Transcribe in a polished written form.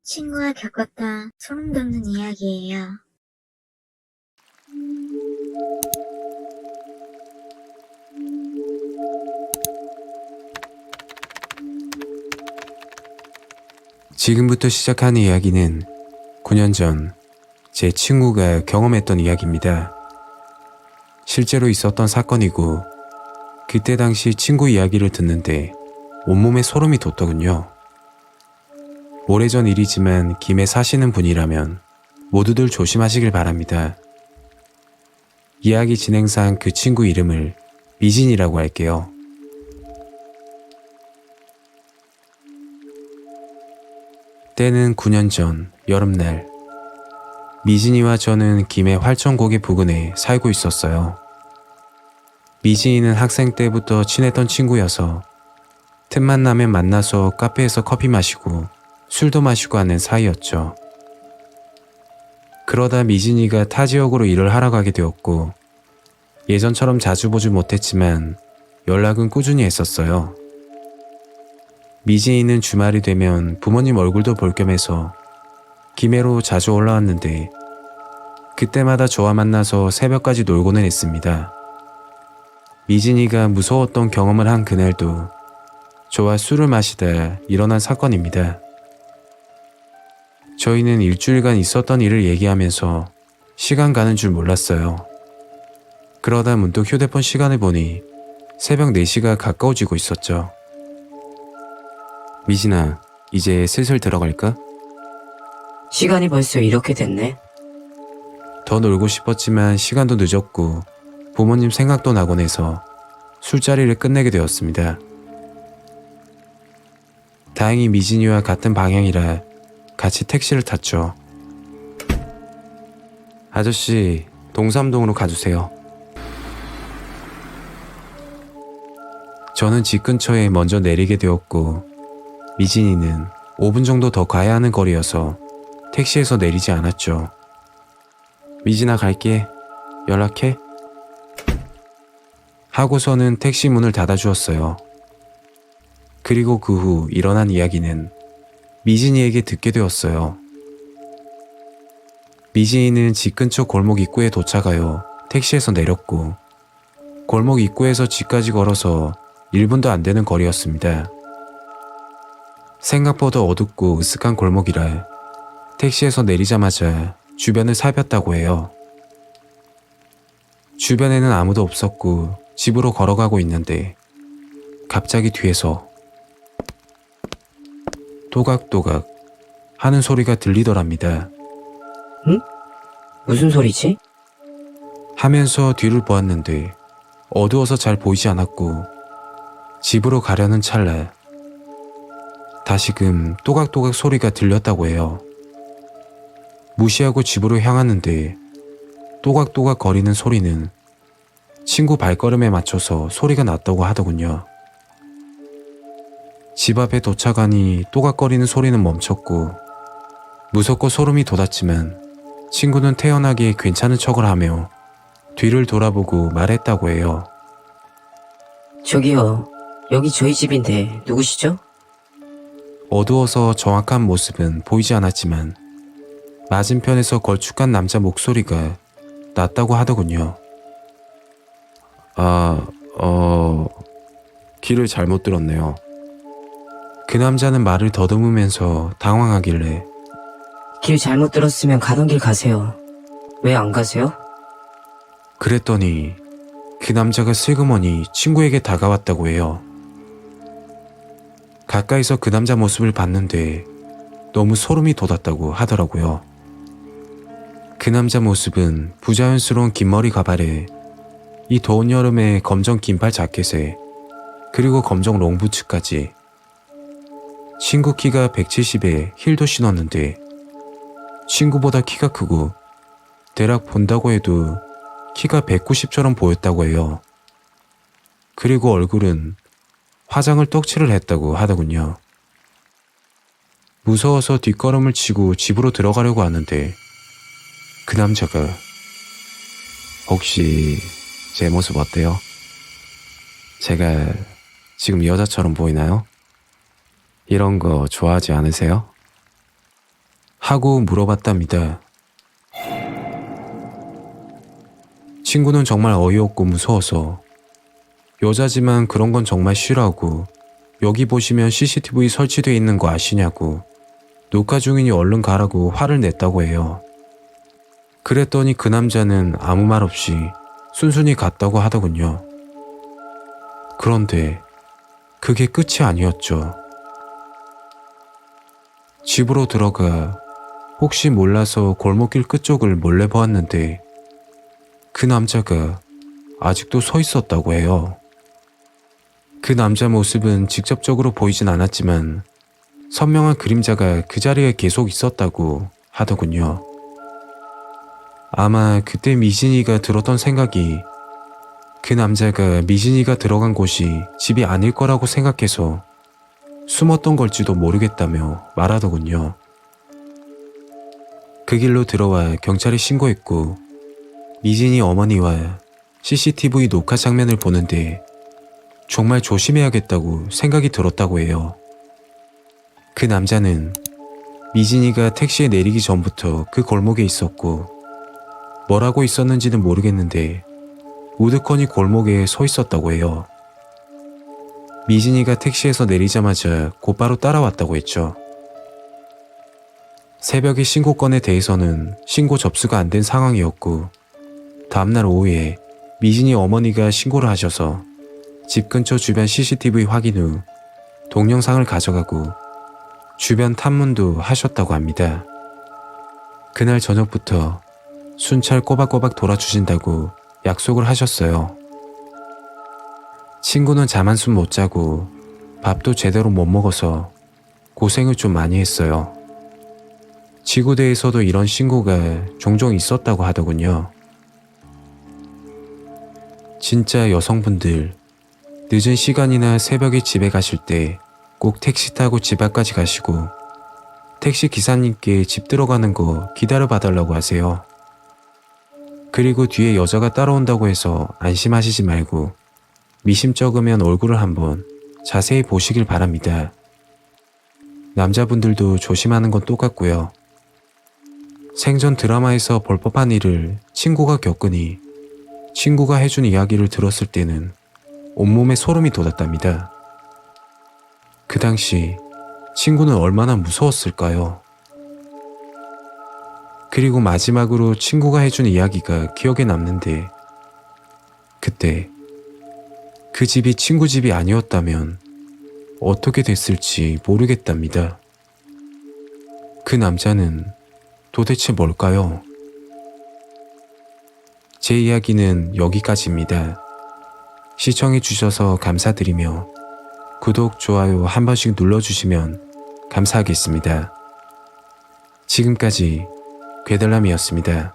친구가 겪었던 소름 돋는 이야기예요. 지금부터 시작하는 이야기는 9년 전 제 친구가 경험했던 이야기입니다. 실제로 있었던 사건이고 그때 당시 친구 이야기를 듣는데 온몸에 소름이 돋더군요. 오래전 일이지만 김해 사시는 분이라면 모두들 조심하시길 바랍니다. 이야기 진행상 그 친구 이름을 미진이라고 할게요. 때는 9년 전 여름날, 미진이와 저는 김해 활천고개 부근에 살고 있었어요. 미진이는 학생 때부터 친했던 친구여서 틈만 나면 만나서 카페에서 커피 마시고 술도 마시고 하는 사이였죠. 그러다 미진이가 타 지역으로 일을 하러 가게 되었고 예전처럼 자주 보지 못했지만 연락은 꾸준히 했었어요. 미진이는 주말이 되면 부모님 얼굴도 볼 겸해서 김해로 자주 올라왔는데 그때마다 저와 만나서 새벽까지 놀고는 했습니다. 미진이가 무서웠던 경험을 한 그날도 저와 술을 마시다 일어난 사건입니다. 저희는 일주일간 있었던 일을 얘기하면서 시간 가는 줄 몰랐어요. 그러다 문득 휴대폰 시간을 보니 새벽 4시가 가까워지고 있었죠. 미진아, 이제 슬슬 들어갈까? 시간이 벌써 이렇게 됐네. 더 놀고 싶었지만 시간도 늦었고 부모님 생각도 나곤 해서 술자리를 끝내게 되었습니다. 다행히 미진이와 같은 방향이라 같이 택시를 탔죠. 아저씨, 동삼동으로 가주세요. 저는 집 근처에 먼저 내리게 되었고 미진이는 5분 정도 더 가야 하는 거리여서 택시에서 내리지 않았죠. 미진아, 갈게. 연락해. 하고서는 택시 문을 닫아주었어요. 그리고 그 후 일어난 이야기는 미진이에게 듣게 되었어요. 미진이는 집 근처 골목 입구에 도착하여 택시에서 내렸고 골목 입구에서 집까지 걸어서 1분도 안 되는 거리였습니다. 생각보다 어둡고 으슥한 골목이라 택시에서 내리자마자 주변을 살폈다고 해요. 주변에는 아무도 없었고 집으로 걸어가고 있는데 갑자기 뒤에서 또각또각 하는 소리가 들리더랍니다. 무슨 소리지? 하면서 뒤를 보았는데 어두워서 잘 보이지 않았고 집으로 가려는 찰나 다시금 또각또각 소리가 들렸다고 해요. 무시하고 집으로 향하는데 또각또각 거리는 소리는 친구 발걸음에 맞춰서 소리가 났다고 하더군요. 집 앞에 도착하니 또각거리는 소리는 멈췄고 무섭고 소름이 돋았지만 친구는 태연하게 괜찮은 척을 하며 뒤를 돌아보고 말했다고 해요. 저기요, 여기 저희 집인데 누구시죠? 어두워서 정확한 모습은 보이지 않았지만 맞은편에서 걸쭉한 남자 목소리가 났다고 하더군요. 길을 잘못 들었네요. 그 남자는 말을 더듬으면서 당황하길래 길 잘못 들었으면 가던 길 가세요. 왜 안 가세요? 그랬더니 그 남자가 슬그머니 친구에게 다가왔다고 해요. 가까이서 그 남자 모습을 봤는데 너무 소름이 돋았다고 하더라고요. 그 남자 모습은 부자연스러운 긴 머리 가발에 이 더운 여름에 검정 긴팔 자켓에 그리고 검정 롱부츠까지 친구 키가 170에 힐도 신었는데 친구보다 키가 크고 대략 본다고 해도 키가 190처럼 보였다고 해요. 그리고 얼굴은 화장을 떡칠을 했다고 하더군요. 무서워서 뒷걸음을 치고 집으로 들어가려고 하는데 그 남자가 혹시 제 모습 어때요? 제가 지금 여자처럼 보이나요? 이런 거 좋아하지 않으세요? 하고 물어봤답니다. 친구는 정말 어이없고 무서워서 여자지만 그런 건 정말 싫어하고 여기 보시면 CCTV 설치돼 있는 거 아시냐고 녹화 중이니 얼른 가라고 화를 냈다고 해요. 그랬더니 그 남자는 아무 말 없이 순순히 갔다고 하더군요. 그런데 그게 끝이 아니었죠. 집으로 들어가 혹시 몰라서 골목길 끝쪽을 몰래 보았는데 그 남자가 아직도 서 있었다고 해요. 그 남자 모습은 직접적으로 보이진 않았지만 선명한 그림자가 그 자리에 계속 있었다고 하더군요. 아마 그때 미진이가 들었던 생각이 그 남자가 미진이가 들어간 곳이 집이 아닐 거라고 생각해서 숨었던 걸지도 모르겠다며 말하더군요. 그 길로 들어와 경찰에 신고했고 미진이 어머니와 CCTV 녹화 장면을 보는데 정말 조심해야겠다고 생각이 들었다고 해요. 그 남자는 미진이가 택시에 내리기 전부터 그 골목에 있었고 뭐라고 있었는지는 모르겠는데 우두커니 골목에 서 있었다고 해요. 미진이가 택시에서 내리자마자 곧바로 따라왔다고 했죠. 새벽에 신고건에 대해서는 신고 접수가 안 된 상황이었고 다음날 오후에 미진이 어머니가 신고를 하셔서 집 근처 주변 CCTV 확인 후 동영상을 가져가고 주변 탐문도 하셨다고 합니다. 그날 저녁부터 순찰 꼬박꼬박 돌아주신다고 약속을 하셨어요. 친구는 잠 한숨 못 자고 밥도 제대로 못 먹어서 고생을 좀 많이 했어요. 지구대에서도 이런 신고가 종종 있었다고 하더군요. 진짜 여성분들 늦은 시간이나 새벽에 집에 가실 때 꼭 택시 타고 집 앞까지 가시고 택시 기사님께 집 들어가는 거 기다려 봐달라고 하세요. 그리고 뒤에 여자가 따라온다고 해서 안심하시지 말고 미심쩍으면 얼굴을 한번 자세히 보시길 바랍니다. 남자분들도 조심하는 건 똑같고요. 생전 드라마에서 볼 법한 일을 친구가 겪으니 친구가 해준 이야기를 들었을 때는 온몸에 소름이 돋았답니다. 그 당시 친구는 얼마나 무서웠을까요? 그리고 마지막으로 친구가 해준 이야기가 기억에 남는데 그때 그 집이 친구 집이 아니었다면 어떻게 됐을지 모르겠답니다. 그 남자는 도대체 뭘까요? 제 이야기는 여기까지입니다. 시청해주셔서 감사드리며 구독, 좋아요 한 번씩 눌러주시면 감사하겠습니다. 지금까지 괴달람이었습니다.